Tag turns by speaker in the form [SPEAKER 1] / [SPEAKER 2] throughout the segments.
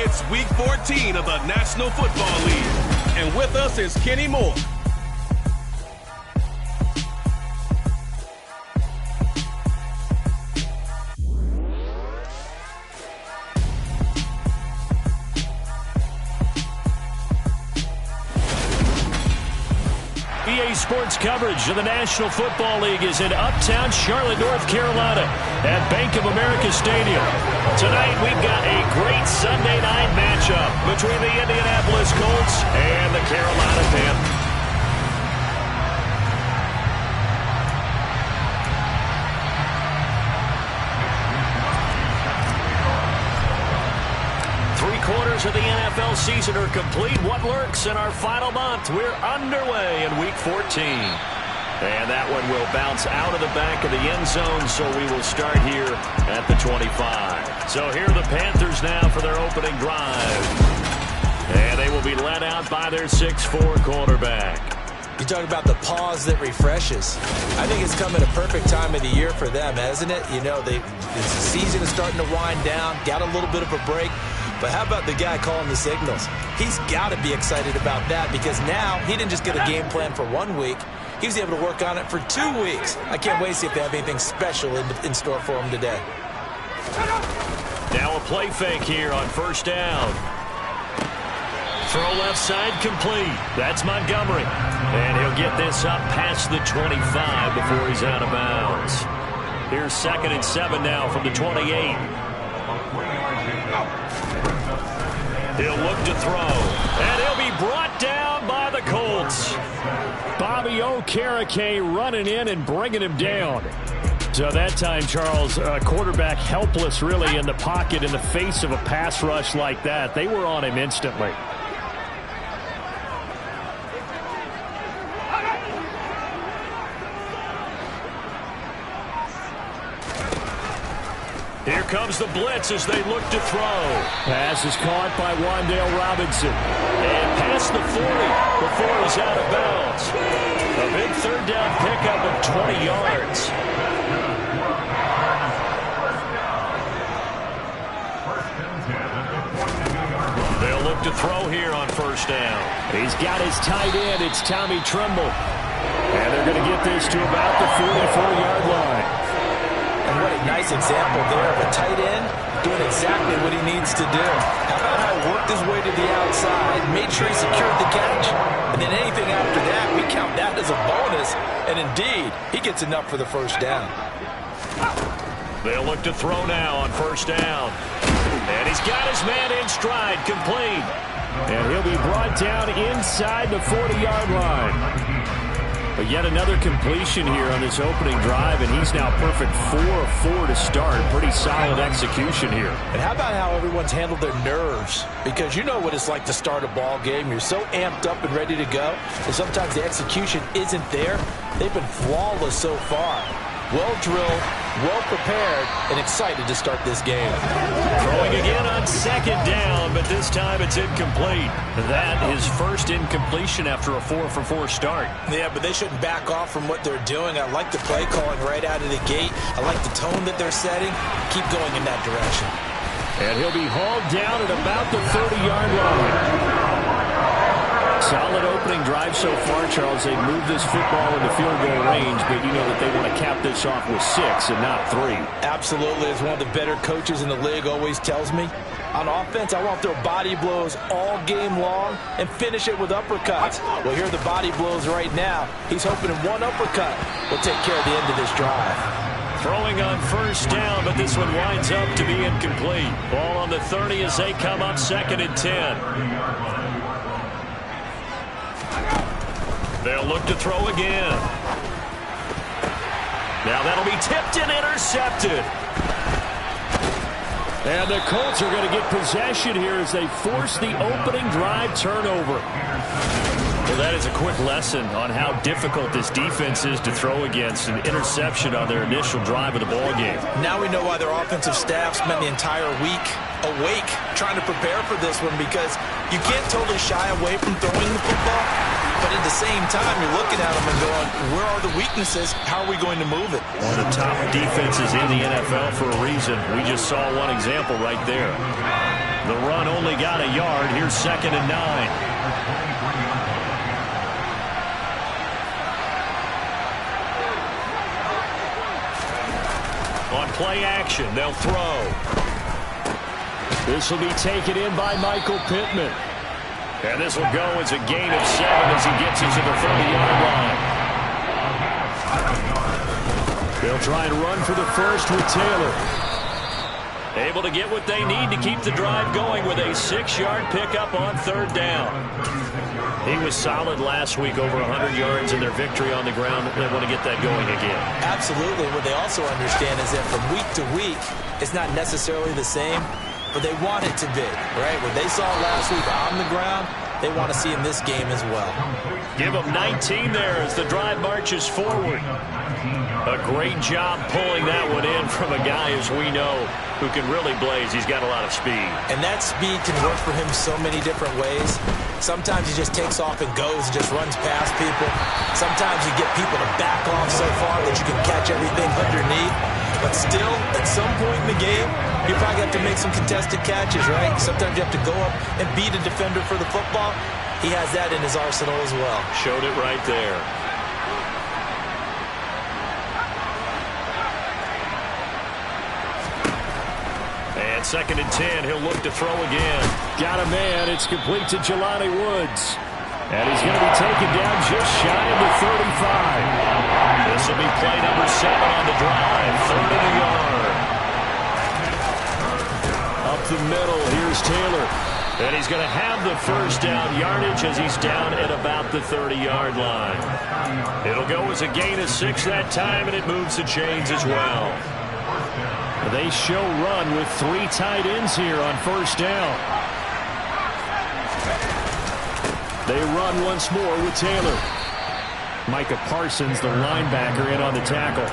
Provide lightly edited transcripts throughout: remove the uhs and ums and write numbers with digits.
[SPEAKER 1] It's Week 14 of the National Football League. And with us is Kenny Moore.
[SPEAKER 2] EA Sports coverage of the National Football League is in uptown Charlotte, North Carolina at Bank of America Stadium. Tonight we've got a great Sunday night matchup between the Indianapolis Colts and the Carolina Panthers. Quarters of the NFL season are complete. What lurks in our final month? We're underway in Week 14. And that one will bounce out of the back of the end zone, so we will start here at the 25. So here are the Panthers now for their opening drive. And they will be led out by their 6'4" quarterback.
[SPEAKER 3] You talk about the pause that refreshes. I think it's come at a perfect time of the year for them, hasn't it? You know, the season is starting to wind down, got a little bit of a break. But how about the guy calling the signals? He's got to be excited about that because now he didn't just get a game plan for 1 week. He was able to work on it for 2 weeks. I can't wait to see if they have anything special in store for him today.
[SPEAKER 2] Now a play fake here on first down. Throw left side complete. That's Montgomery. And he'll get this up past the 25 before he's out of bounds. Here's 2nd and 7 now from the 28. He'll look to throw, and he'll be brought down by the Colts. Bobby Okereke running in and bringing him down. So that time, Charles, quarterback helpless really in the pocket in the face of a pass rush like that. They were on him instantly. Here comes the blitz as they look to throw. Pass is caught by Wan'Dale Robinson. And past the 40 before he's out of bounds. A big third down pickup of 20 yards. They'll look to throw here on first down. He's got his tight end. It's Tommy Tremble. And they're going to get this to about the 44-yard line.
[SPEAKER 3] And what a nice example there of a tight end doing exactly what he needs to do. How about how he worked his way to the outside, made sure he secured the catch, and then anything after that, we count that as a bonus. And indeed, he gets enough for the first down.
[SPEAKER 2] They'll look to throw now on first down. And he's got his man in stride, complete. And he'll be brought down inside the 40-yard line. But yet another completion here on this opening drive, and he's now perfect 4 of 4 to start. Pretty solid execution here.
[SPEAKER 3] And how about how everyone's handled their nerves? Because you know what it's like to start a ball game. You're so amped up and ready to go, and sometimes the execution isn't there. They've been flawless so far. Well drilled, well prepared, and excited to start this game.
[SPEAKER 2] Throwing again on second down, but this time it's incomplete. That is first incompletion after a 4 for 4 start.
[SPEAKER 3] Yeah, but they shouldn't back off from what they're doing. I like the play calling right out of the gate. I like the tone that they're setting. Keep going in that direction.
[SPEAKER 2] And he'll be hauled down at about the 30-yard line. Solid opening drive so far, Charles. They've moved this football into field goal range, but you know that they want to cap this off with 6 and not 3.
[SPEAKER 3] Absolutely. As one of the better coaches in the league always tells me, on offense, I want their body blows all game long and finish it with uppercuts. Well, here are the body blows right now. He's hoping in one uppercut will take care of the end of this drive.
[SPEAKER 2] Throwing on first down, but this one winds up to be incomplete. Ball on the 30 as they come up 2nd and 10. They'll look to throw again. Now that'll be tipped and intercepted. And the Colts are going to get possession here as they force the opening drive turnover. Well, that is a quick lesson on how difficult this defense is to throw against. An interception on their initial drive of the ballgame.
[SPEAKER 3] Now we know why their offensive staff spent the entire week awake trying to prepare for this one, because you can't totally shy away from throwing the football, but at the same time you're looking at them and going, where are the weaknesses? How are we going to move it?
[SPEAKER 2] One of the top defenses in the NFL for a reason. We just saw one example right there. The run only got a yard. Here's 2nd and 9. On play action, they'll throw. This will be taken in by Michael Pittman. And this will go as a gain of 7 as he gets it to the 30-yard line. They'll try and run for the first with Taylor. Able to get what they need to keep the drive going with a 6-yard pickup on 3rd down. He was solid last week, over 100 yards in their victory on the ground. They want to get that going again.
[SPEAKER 3] Absolutely. What they also understand is that from week to week, it's not necessarily the same, but they want it to be, right? What they saw last week on the ground, they want to see in this game as well.
[SPEAKER 2] Give them 19 there as the drive marches forward. A great job pulling that one in from a guy, as we know, who can really blaze. He's got a lot of speed. And that speed can work for him so many different ways. Sometimes he just takes off and goes and just runs past people. Sometimes you get people to back off so far that you can catch everything underneath. But still, at some point in the game, you probably have to make some contested catches, right? Sometimes you have to go up and beat a defender for the football. He has that in his arsenal as well. Showed it right there. And 2nd and 10, he'll look to throw again. Got a man. It's complete to Jelani Woods. And he's going to be taken down just shy of the 35. This will be play number 7 on the drive. 3rd and a yard. Up the middle, here's Taylor. And he's going to have the first down yardage as he's down at about the 30-yard line. It'll go as a gain of 6 that time, and it moves the chains as well. They show run with 3 tight ends here on 1st down. They run once more with Taylor. Micah Parsons, the linebacker, in on the tackle.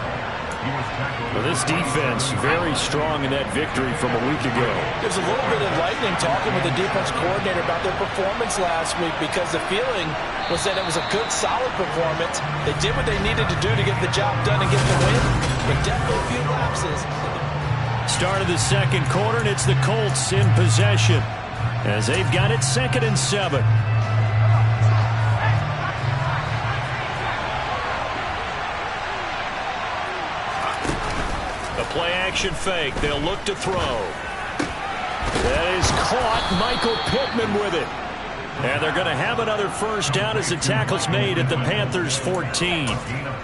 [SPEAKER 2] Well, this defense very strong in that victory from a week ago.
[SPEAKER 4] There's a little bit of lightning talking with the defense coordinator about their performance last week, because the feeling was that it was a good, solid performance. They did what they needed to do to get the job done and get the win, but definitely a few lapses.
[SPEAKER 2] Start of the 2nd quarter, and it's the Colts in possession as they've got it 2nd and 7. A play-action fake. They'll look to throw. That is caught. Michael Pittman with it. And they're going to have another first down as the tackle's made at the Panthers' 14.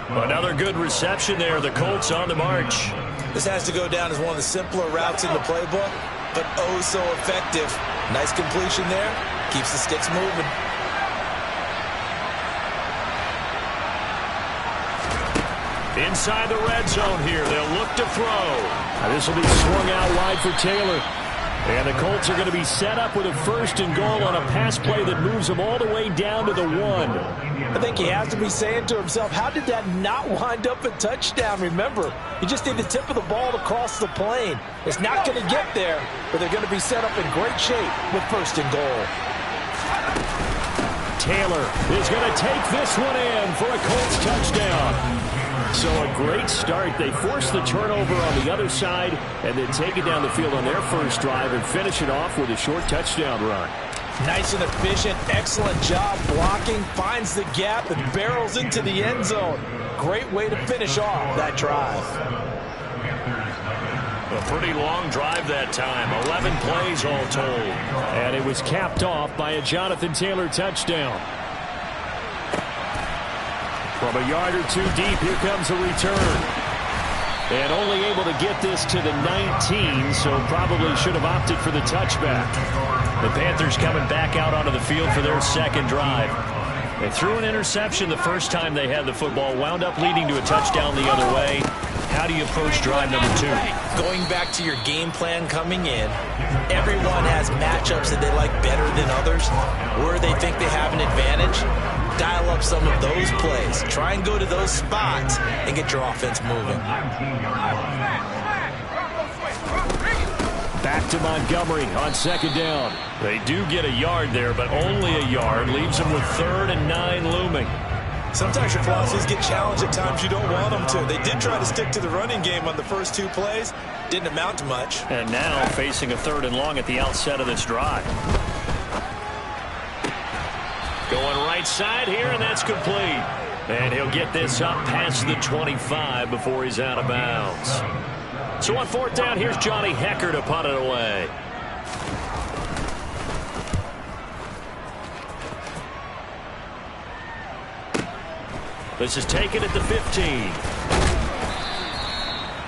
[SPEAKER 2] Another good reception there. The Colts on the march.
[SPEAKER 3] This has to go down as one of the simpler routes in the playbook, but oh so effective. Nice completion there. Keeps the sticks moving.
[SPEAKER 2] Inside the red zone here. They'll look to throw. This will be swung out wide for Taylor. And the Colts are going to be set up with a 1st and goal on a pass play that moves them all the way down to the 1.
[SPEAKER 4] I think he has to be saying to himself, how did that not wind up a touchdown? Remember, you just need the tip of the ball to cross the plane. It's not going to get there, but they're going to be set up in great shape with 1st and goal.
[SPEAKER 2] Taylor is going to take this one in for a Colts touchdown. So a great start. They force the turnover on the other side and then take it down the field on their first drive and finish it off with a short touchdown run.
[SPEAKER 4] Nice and efficient. Excellent job blocking. Finds the gap and barrels into the end zone. Great way to finish off that drive.
[SPEAKER 2] A pretty long drive that time. 11 plays all told. And it was capped off by a Jonathan Taylor touchdown. From a yard or 2 deep, here comes a return. And only able to get this to the 19, so probably should have opted for the touchback. The Panthers coming back out onto the field for their 2nd drive. They threw an interception the first time they had the football, wound up leading to a touchdown the other way. How do you approach drive number 2?
[SPEAKER 3] Going back to your game plan coming in, everyone has matchups that they like better than others, where they think they have an advantage. Dial up some of those plays. Try and go to those spots and get your offense moving.
[SPEAKER 2] Back to Montgomery on 2nd down. They do get a yard there, but only a yard. Leaves them with 3rd and 9 looming.
[SPEAKER 3] Sometimes your philosophies get challenged at times you don't want them to. They did try to stick to the running game on the first 2 plays. Didn't amount to much.
[SPEAKER 2] And now facing a 3rd and long at the outset of this drive. Going right side here, and that's complete. And he'll get this up past the 25 before he's out of bounds. So on 4th down, here's Johnny Hecker to punt it away. This is taken at the 15.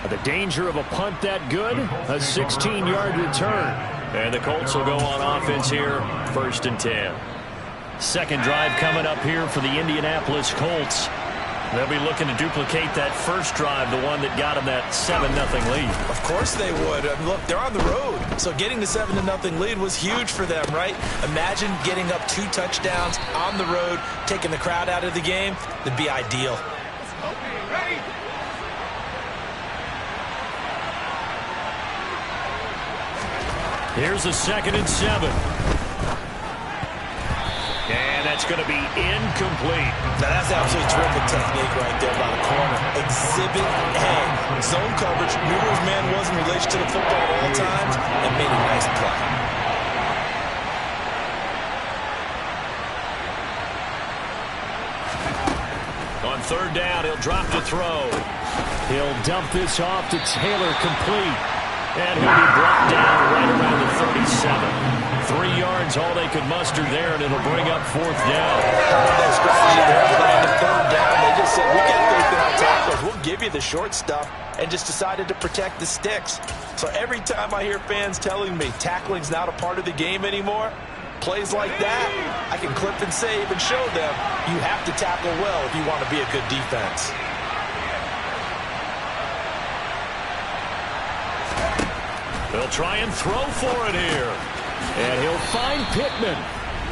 [SPEAKER 2] The danger of a punt that good, a 16-yard return. And the Colts will go on offense here, 1st and 10. Second drive coming up here for the Indianapolis Colts. They'll be looking to duplicate that first drive, the one that got them that 7-0 lead.
[SPEAKER 3] Of course they would. Look, they're on the road, so getting the 7-0 lead was huge for them, right? Imagine getting up 2 touchdowns on the road, taking the crowd out of the game. That'd be ideal.
[SPEAKER 2] Here's a 2nd and 7. And that's going to be incomplete.
[SPEAKER 3] Now that's absolutely terrific technique right there by the corner. Exhibit A. Zone coverage, knew where his man was in relation to the football at all times, and made a nice play.
[SPEAKER 2] On 3rd down, he'll drop to throw. He'll dump this off to Taylor, complete. And he'll be brought down right around the 37. 3 yards, all they could muster there, and it'll bring up 4th down.
[SPEAKER 3] Their strategy there playing the 3rd down. They just said, we got 3rd down tackles. We'll give you the short stuff, and just decided to protect the sticks. So every time I hear fans telling me tackling's not a part of the game anymore, plays like that, I can clip and save and show them you have to tackle well if you want to be a good defense.
[SPEAKER 2] They'll try and throw for it here. And he'll find Pittman.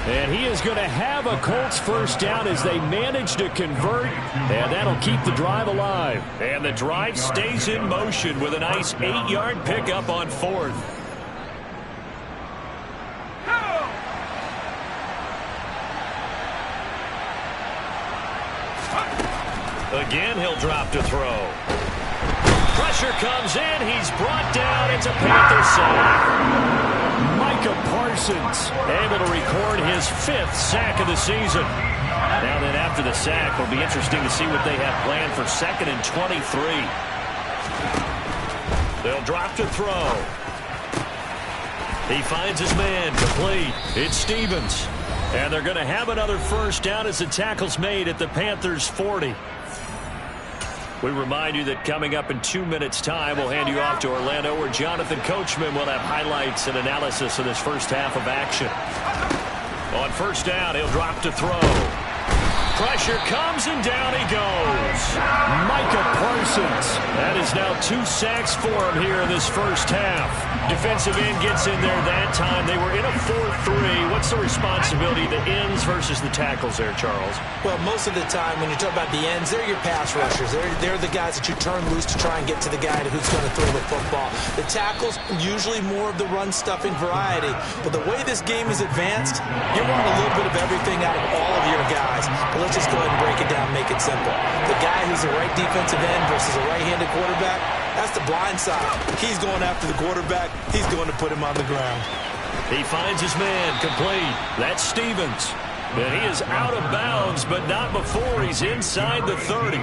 [SPEAKER 2] And he is going to have a Colts 1st down as they manage to convert. And that'll keep the drive alive. And the drive stays in motion with a nice 8-yard pickup on 4th. Again, he'll drop to throw. Pressure comes in. He's brought down. It's a Panther sack. Micah Parsons able to record his 5th sack of the season. Now then, after the sack, it'll be interesting to see what they have planned for 2nd and 23. They'll drop to throw. He finds his man, complete. It's Stevens. And they're going to have another 1st down as the tackle's made at the Panthers' 40. We remind you that coming up in 2 minutes' time, we'll hand you off to Orlando, where Jonathan Coachman will have highlights and analysis of this first half of action. On 1st down, he'll drop to throw. Pressure comes, and down he goes. Micah Parsons. That is now 2 sacks for him here in this first half. Defensive end gets in there that time. They were in a 4-3. What's the responsibility, the ends versus the tackles there, Charles?
[SPEAKER 3] Well, most of the time when you talk about the ends, they're your pass rushers. They're the guys that you turn loose to try and get to the guy who's going to throw the football. The tackles, usually more of the run-stuffing variety. But the way this game is advanced, you want a little bit of everything out of all of your guys. But let's just go ahead and break it down, make it simple. The guy who's the right defensive end versus a right-handed quarterback, that's the blind side. He's going after the quarterback. He's going to put him on the ground.
[SPEAKER 2] He finds his man, complete. That's Stevens. And he is out of bounds, but not before he's inside the 30.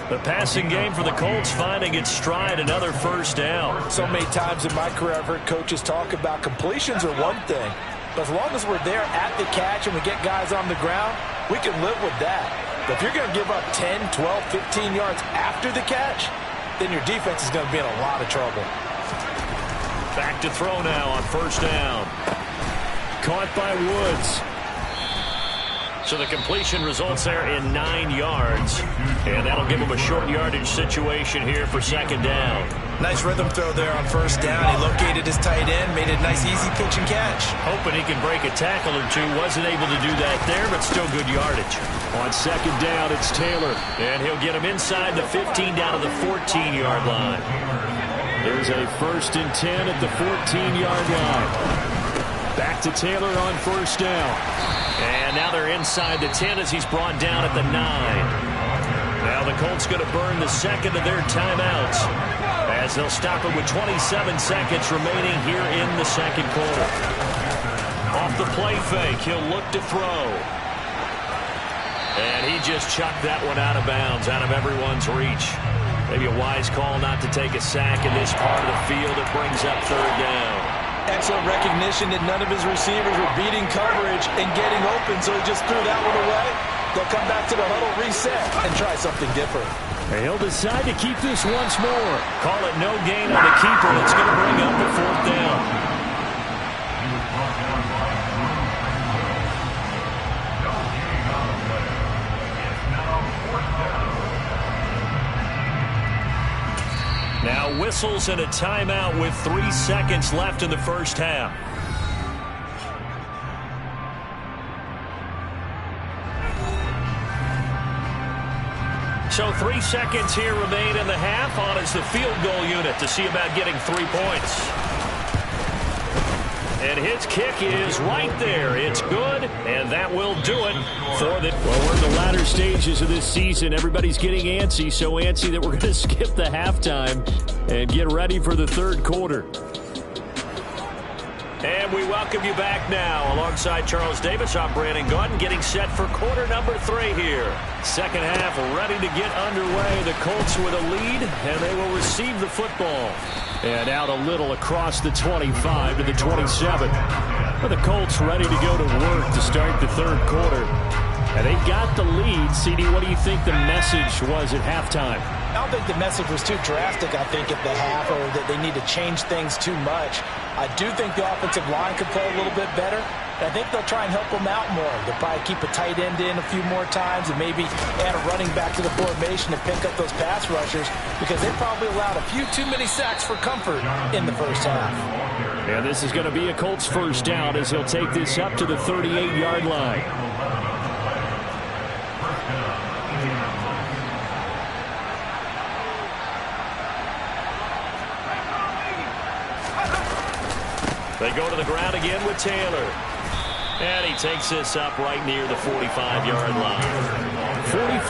[SPEAKER 2] The passing game for the Colts finding its stride, another 1st down.
[SPEAKER 4] So many times in my career I've heard coaches talk about completions are one thing. But as long as we're there at the catch and we get guys on the ground, we can live with that. But if you're going to give up 10, 12, 15 yards after the catch, then your defense is going to be in a lot of trouble.
[SPEAKER 2] Back to throw now on 1st down. Caught by Woods. So the completion results there in 9 yards. And that'll give him a short yardage situation here for 2nd down.
[SPEAKER 3] Nice rhythm throw there on 1st down. He located his tight end, made a nice easy pitch and catch.
[SPEAKER 2] Hoping he can break a tackle or two. Wasn't able to do that there, but still good yardage. On 2nd down, it's Taylor. And he'll get him inside the 15 down to the 14-yard line. There's a 1st and 10 at the 14-yard line. Back to Taylor on 1st down. And now they're inside the 10 as he's brought down at the 9. Now the Colts going to burn the second of their timeouts as they'll stop it with 27 seconds remaining here in the second quarter. Off the play fake, he'll look to throw. And he just chucked that one out of bounds, out of everyone's reach. Maybe a wise call not to take a sack in this part of the field. It brings up third down.
[SPEAKER 4] Excellent recognition that none of his receivers were beating coverage and getting open, so he just threw that one away. They'll come back to the huddle, reset, and try something different.
[SPEAKER 2] And he'll decide to keep this once more. Call it no gain on the keeper. It's going to bring up a fourth down. Now whistles and a timeout with 3 seconds left in the first half. So 3 seconds here remain in the half. On is the field goal unit to see about getting 3 points. And his kick is right there. It's good, and that will do it for the... Well, we're in the latter stages of this season. Everybody's getting antsy, so antsy that we're going to skip the halftime and get ready for the third quarter. And we welcome you back now. Alongside Charles Davis, I'm Brandon Gaudin, getting set for quarter number 3 here. Second half ready to get underway. The Colts with a lead, and they will receive the football. And out a little across the 25 to the 27. But the Colts ready to go to work to start the third quarter. And they got the lead. CD, what do you think the message was at halftime?
[SPEAKER 4] I don't think the message was too drastic, I think, at the half, or that they need to change things too much. I do think the offensive line could play a little bit better. I think they'll try and help them out more. They'll probably keep a tight end in a few more times and maybe add a running back to the formation to pick up those pass rushers, because they probably allowed a few too many sacks for comfort in the first half.
[SPEAKER 2] And this is going to be a Colts first down as he'll take this up to the 38-yard line. They go to the ground again with Taylor. And he takes this up right near the 45-yard line.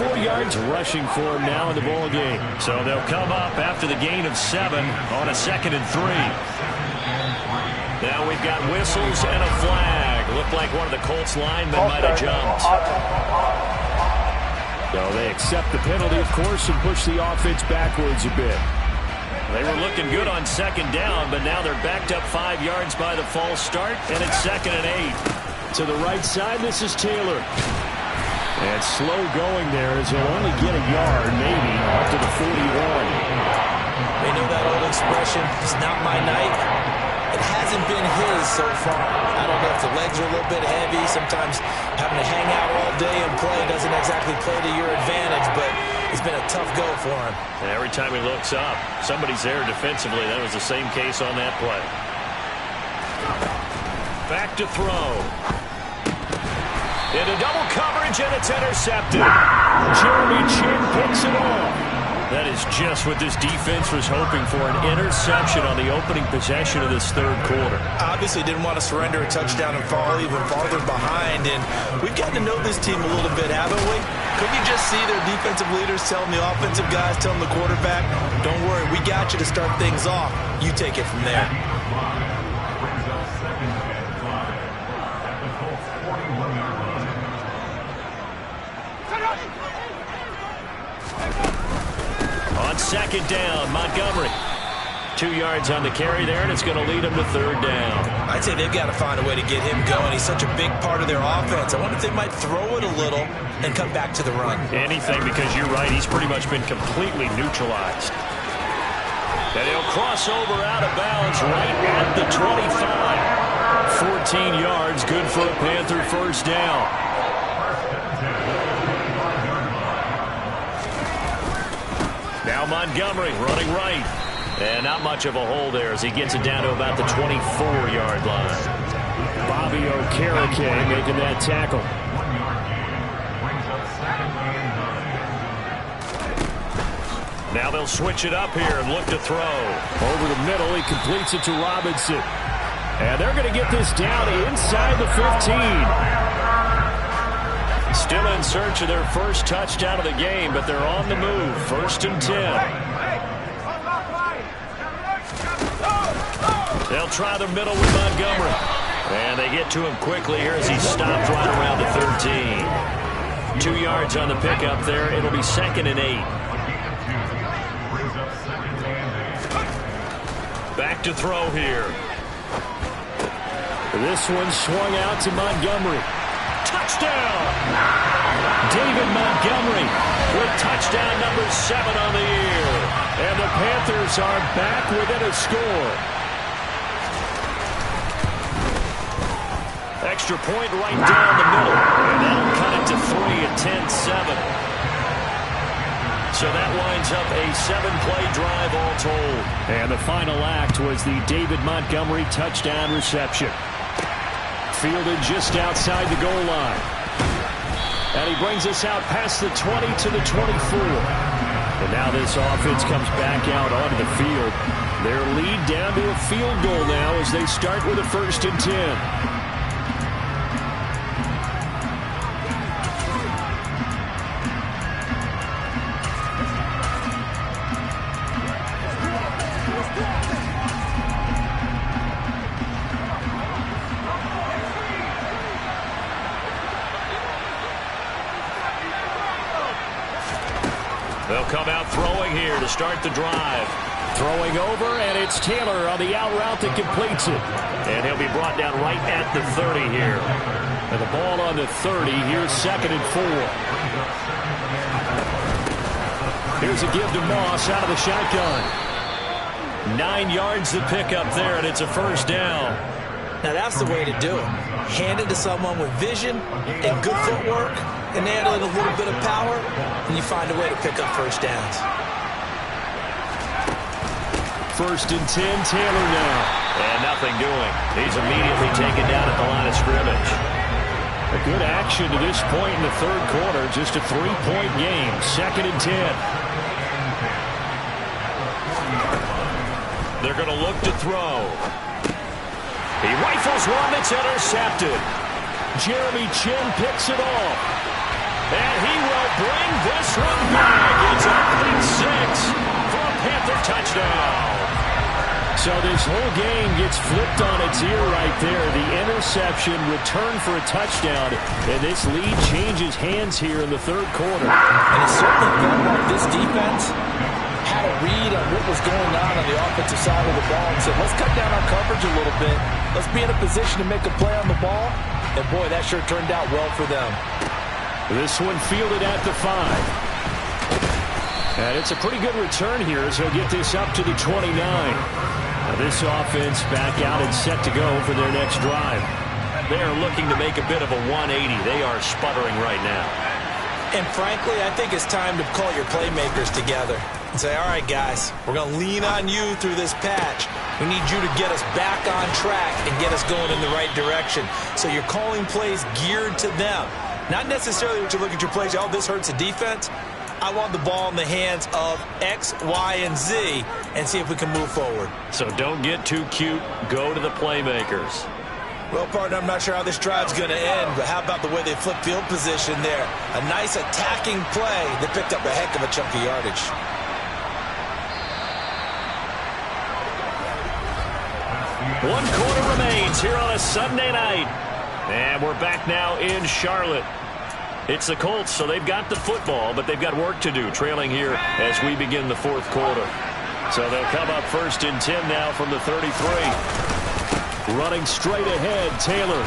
[SPEAKER 2] 44 yards rushing for him now in the ball game. So they'll come up after the gain of 7 on a 2nd and 3. Now we've got whistles and a flag. Looked like one of the Colts linemen might have jumped. So they accept the penalty, of course, and push the offense backwards a bit. They were looking good on 2nd down, but now they're backed up 5 yards by the false start, and it's 2nd and 8. To the right side, this is Taylor. And slow going there as he'll only get a yard, maybe, up to the 41.
[SPEAKER 4] They know that old expression, it's not my night. It hasn't been his so far. I don't know if the legs are a little bit heavy. Sometimes having to hang out all day and play doesn't exactly play to your advantage, but it's been a tough go for him.
[SPEAKER 2] And every time he looks up, somebody's there defensively. That was the same case on that play. Back to throw. Into double coverage, and it's intercepted. Jeremy Chin picks it off. That is just what this defense was hoping for, an interception on the opening possession of this third quarter.
[SPEAKER 4] Obviously didn't want to surrender a touchdown and fall even farther behind, and we've gotten to know this team a little bit, haven't we? Couldn't you just see their defensive leaders telling the offensive guys, telling the quarterback, don't worry, we got you to start things off. You take it from there.
[SPEAKER 2] On 2nd down, Montgomery. 2 yards on the carry there, and it's going to lead him to 3rd down.
[SPEAKER 4] I'd say they've got to find a way to get him going. He's such a big part of their offense. I wonder if they might throw it a little and come back to the run.
[SPEAKER 2] Anything, because you're right, he's pretty much been completely neutralized. And he'll cross over out of bounds right at the 25. 14 yards, good for a Panther first down. Now Montgomery running right. And not much of a hole there as he gets it down to about the 24-yard line. Bobby Okereke making that tackle. Now they'll switch it up here and look to throw. Over the middle, he completes it to Robinson. And they're going to get this down inside the 15. Still in search of their first touchdown of the game, but they're on the move. 1st and 10. They'll try the middle with Montgomery. And they get to him quickly here as he stopped right around the 13. 2 yards on the pickup there. It'll be 2nd and 8. Back to throw here. This one swung out to Montgomery. Touchdown! David Montgomery with touchdown number 7 on the year. And the Panthers are back within a score. Extra point right down the middle. And that'll cut it to 3 at 10-7. So that winds up a 7-play drive all told. And the final act was the David Montgomery touchdown reception. Fielded just outside the goal line. And he brings us out past the 20 to the 24. And now this offense comes back out onto the field. Their lead down to a field goal now as they start with a 1st and 10. They'll come out throwing here to start the drive. Throwing over, and it's Taylor on the out route that completes it. And he'll be brought down right at the 30 here. And the ball on the 30. Here's 2nd and 4. Here's a give to Moss out of the shotgun. 9 yards to pick up there, and it's a 1st down.
[SPEAKER 3] Now that's the way to do it. Hand it to someone with vision and good footwork and handle it a little bit of power, and you find a way to pick up 1st downs.
[SPEAKER 2] 1st and 10, Taylor now. And nothing doing. He's immediately taken down at the line of scrimmage. A good action to this point in the 3rd quarter. Just a 3-point game. 2nd and 10. They're going to look to throw. He rifles one that's intercepted. Jeremy Chin picks it off. And he will bring this one back. It's a pick 6 for a Panther touchdown. So this whole game gets flipped on its ear right there. The interception, return for a touchdown. And this lead changes hands here in the 3rd quarter.
[SPEAKER 4] And it certainly felt like this defense had a read on what was going on the offensive side of the ball and said, let's cut down our coverage a little bit. Let's be in a position to make a play on the ball. And, boy, that sure turned out well for them.
[SPEAKER 2] This one fielded at the 5. And it's a pretty good return here as he'll get this up to the 29. Now this offense back out and set to go for their next drive. They are looking to make a bit of a 180. They are sputtering right now.
[SPEAKER 3] And frankly, I think it's time to call your playmakers together and say, all right, guys, we're going to lean on you through this patch. We need you to get us back on track and get us going in the right direction. So you're calling plays geared to them. Not necessarily what you look at your plays, oh, this hurts the defense. I want the ball in the hands of X, Y, and Z and see if we can move forward.
[SPEAKER 2] So don't get too cute. Go to the playmakers.
[SPEAKER 3] Well, partner, I'm not sure how this drive's going to end, but how about the way they flip field position there? A nice attacking play that picked up a heck of a chunk of yardage.
[SPEAKER 2] One quarter remains here on a Sunday night. And we're back now in Charlotte. It's the Colts, so they've got the football, but they've got work to do, trailing here as we begin the 4th quarter. So they'll come up 1st and 10 now from the 33. Running straight ahead, Taylor.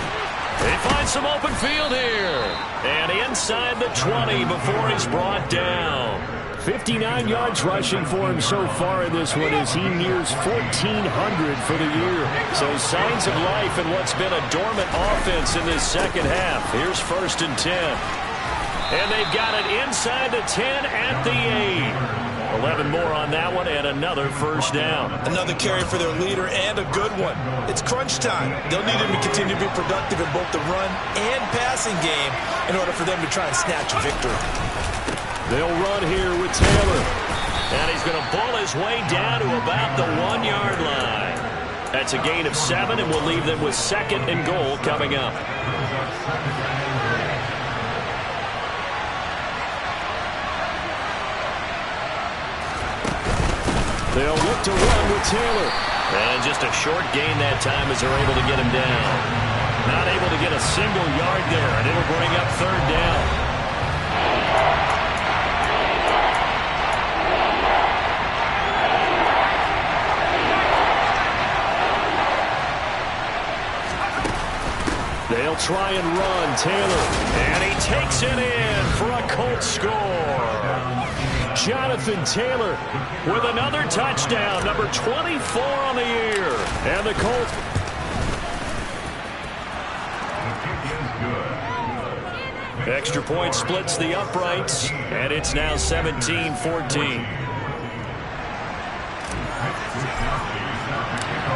[SPEAKER 2] They find some open field here. And inside the 20 before he's brought down. 59 yards rushing for him so far in this one as he nears 1,400 for the year. So signs of life in what's been a dormant offense in this 2nd half. Here's 1st and 10. And they've got it inside the 10 at the 8. 11 more on that one and another 1st down.
[SPEAKER 3] Another carry for their leader and a good one. It's crunch time. They'll need him to continue to be productive in both the run and passing game in order for them to try and snatch a victory.
[SPEAKER 2] They'll run here with Taylor. And he's going to bull his way down to about the 1-yard line. That's a gain of 7, and we'll leave them with 2nd and goal coming up. They'll look to run with Taylor. And just a short gain that time as they're able to get him down. Not able to get a single yard there, and it'll bring up third down. They'll try and run Taylor. And he takes it in for a Colts score. Jonathan Taylor with another touchdown, number 24 on the year. And the Colts. Extra point splits the uprights, and it's now 17-14.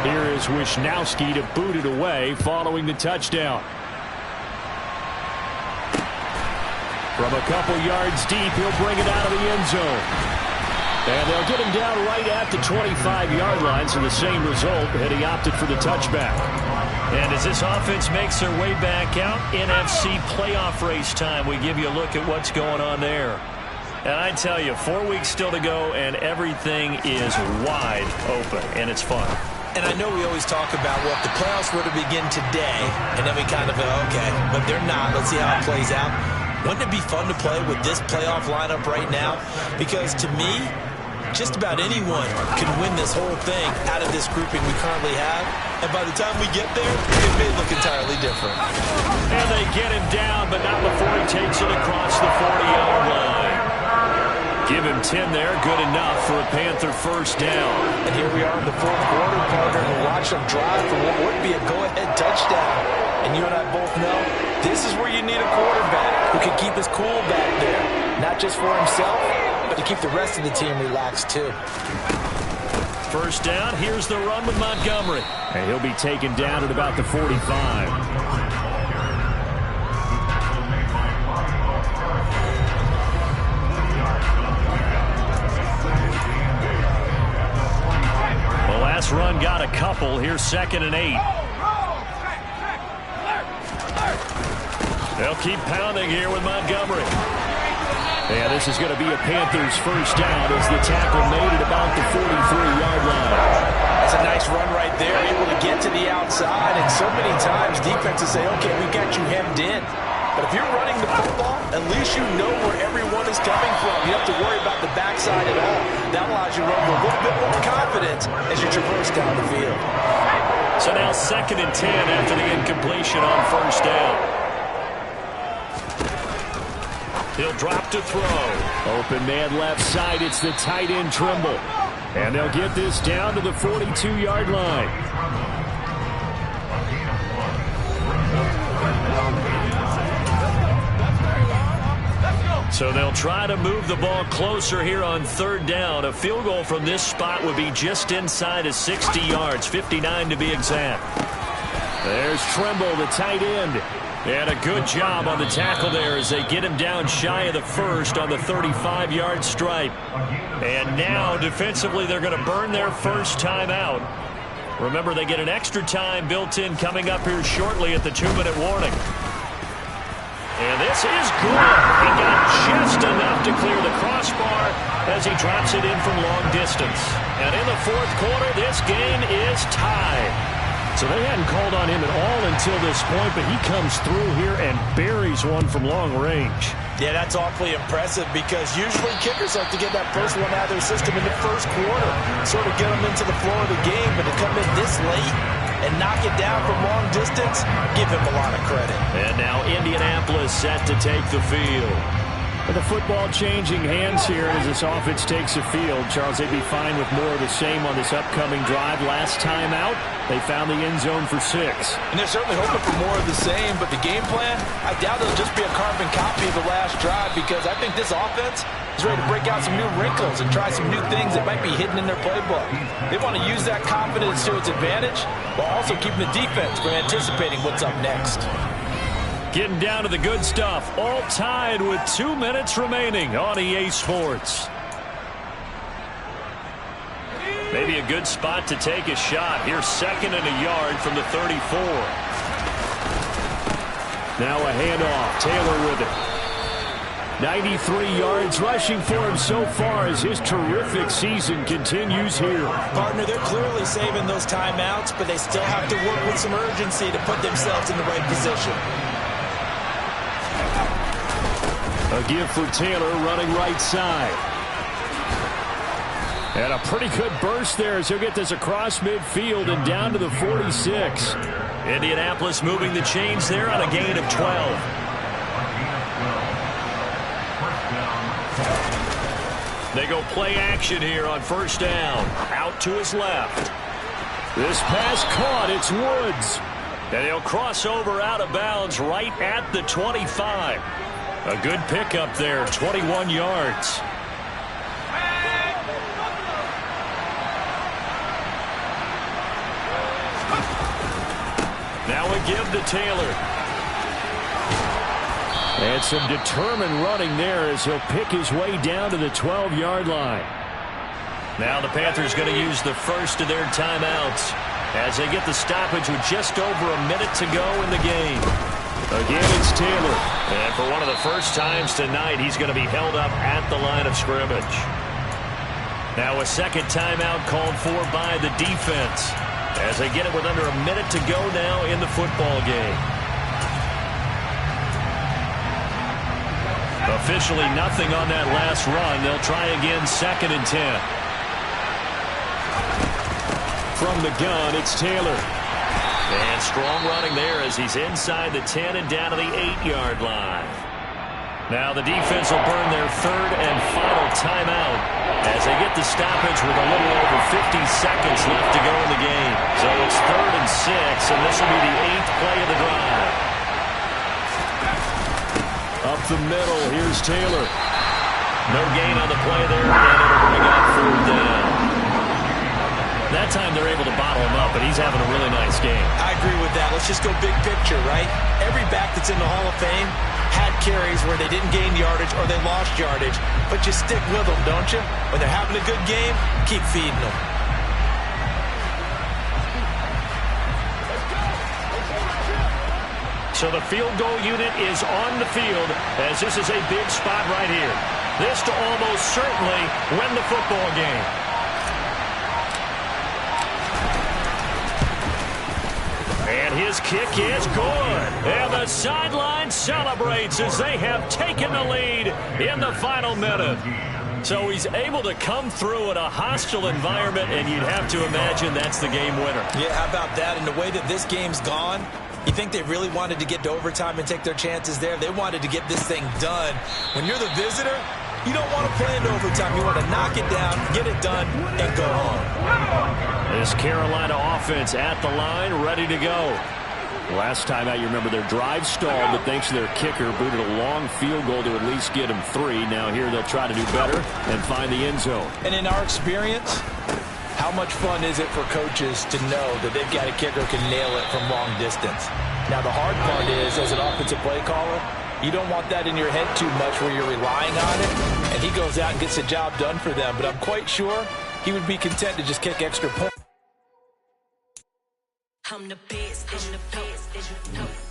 [SPEAKER 2] Here is Wisnowski to boot it away following the touchdown. From a couple yards deep, he'll bring it out of the end zone. And they'll get him down right at the 25-yard line, so the same result, and he opted for the touchback. And as this offense makes their way back out, NFC playoff race time, we give you a look at what's going on there. And I tell you, 4 weeks still to go, and everything is wide open, and it's fun.
[SPEAKER 3] And I know we always talk about, well, if the playoffs were to begin today, and then we kind of go, okay, but they're not. Let's see how it plays out. Wouldn't it be fun to play with this playoff lineup right now? Because to me, just about anyone can win this whole thing out of this grouping we currently have. And by the time we get there, it may look entirely different.
[SPEAKER 2] And they get him down, but not before he takes it across the 40-yard line. Give him 10 there, good enough for a Panther first down.
[SPEAKER 4] And here we are in the fourth quarter, partner, and watch them drive for what would be a go-ahead touchdown. And you and I both know this is where you need a quarterback who can keep his cool back there. Not just for himself, but to keep the rest of the team relaxed too.
[SPEAKER 2] First down, here's the run with Montgomery. And he'll be taken down at about the 45. Last run got a couple. Here's 2nd and 8. They'll keep pounding here with Montgomery. Yeah, this is going to be a Panthers first down as the tackle made at about the 43-yard line.
[SPEAKER 4] That's a nice run right there, able to get to the outside. And so many times defenses say, okay, we got you hemmed in. But if you're running the football, at least you know where everyone is coming from. You don't have to worry about the backside at all. That allows you to run with a little bit more confidence as you traverse down the field.
[SPEAKER 2] So now 2nd and 10 after the incompletion on first down. He'll drop to throw. Open man left side. It's the tight end Trimble. And they'll get this down to the 42-yard line. So they'll try to move the ball closer here on third down. A field goal from this spot would be just inside of 60 yards, 59 to be exact. There's Trimble, the tight end. And a good job on the tackle there as they get him down shy of the first on the 35-yard stripe. And now defensively they're going to burn their first time out. Remember, they get an extra time built in coming up here shortly at the 2-minute warning. And this is good. He got just enough to clear the crossbar as he drops it in from long distance. And in the fourth quarter, this game is tied. So they hadn't called on him at all until this point, but he comes through here and buries one from long range.
[SPEAKER 4] Yeah, that's awfully impressive because usually kickers like to get that first one out of their system in the first quarter, sort of get them into the flow of the game, but to come in this late and knock it down from long distance, give him a lot of credit.
[SPEAKER 2] And now Indianapolis set to take the field. With the football changing hands here as this offense takes the field, Charles, they'd be fine with more of the same on this upcoming drive. Last time out, they found the end zone for 6.
[SPEAKER 4] And they're certainly hoping for more of the same, but the game plan, I doubt it'll just be a carbon copy of the last drive because I think this offense is ready to break out some new wrinkles and try some new things that might be hidden in their playbook. They want to use that confidence to its advantage while also keeping the defense from anticipating what's up next.
[SPEAKER 2] Getting down to the good stuff, all tied with 2 minutes remaining on EA Sports. Maybe a good spot to take a shot. Here's 2nd and a yard from the 34. Now a handoff. Taylor with it. 93 yards rushing for him so far as his terrific season continues here.
[SPEAKER 4] Partner, they're clearly saving those timeouts, but they still have to work with some urgency to put themselves in the right position.
[SPEAKER 2] A give for Taylor running right side. And a pretty good burst there as he'll get this across midfield and down to the 46. Indianapolis moving the chains there on a gain of 12. They go play action here on first down. Out to his left. This pass caught. It's Woods. And he'll cross over out of bounds right at the 25. A good pickup there, 21 yards. Now a give to Taylor. And some determined running there as he'll pick his way down to the 12-yard line. Now the Panthers going to use the first of their timeouts as they get the stoppage with just over a minute to go in the game. Again, it's Taylor. And for one of the first times tonight, he's going to be held up at the line of scrimmage. Now a second timeout called for by the defense as they get it with under a minute to go now in the football game. Officially nothing on that last run. They'll try again, 2nd and 10. From the gun, it's Taylor. And strong running there as he's inside the 10 and down to the 8-yard line. Now the defense will burn their third and final timeout as they get the stoppage with a little over 50 seconds left to go in the game. So it's 3rd and 6, and this will be the 8th play of the drive. Up the middle, here's Taylor. No gain on the play there, and it'll bring up 4th down. That time they're able to bottle him up, but he's having a really nice game.
[SPEAKER 4] I agree with that. Let's just go big picture, right? Every back that's in the Hall of Fame had carries where they didn't gain yardage or they lost yardage, but you stick with them, don't you? When they're having a good game, keep feeding them.
[SPEAKER 2] So the field goal unit is on the field as this is a big spot right here. This to almost certainly win the football game. And his kick is good. And the sideline celebrates as they have taken the lead in the final minute. So he's able to come through in a hostile environment, and you'd have to imagine that's the game winner.
[SPEAKER 4] Yeah, how about that? And the way that this game's gone, you think they really wanted to get to overtime and take their chances there? They wanted to get this thing done. When you're the visitor, you don't want to play into overtime. You want to knock it down, get it done, and go home.
[SPEAKER 2] This Carolina offense at the line, ready to go. Last time out, you remember their drive stalled, but thanks to their kicker, booted a long field goal to at least get them 3. Now here they'll try to do better and find the end zone.
[SPEAKER 4] And in our experience, how much fun is it for coaches to know that they've got a kicker who can nail it from long distance? Now the hard part is, as an offensive play caller, you don't want that in your head too much where you're relying on it, and he goes out and gets the job done for them. But I'm quite sure he would be content to just kick extra points.
[SPEAKER 5] I'm the best, I'm the best,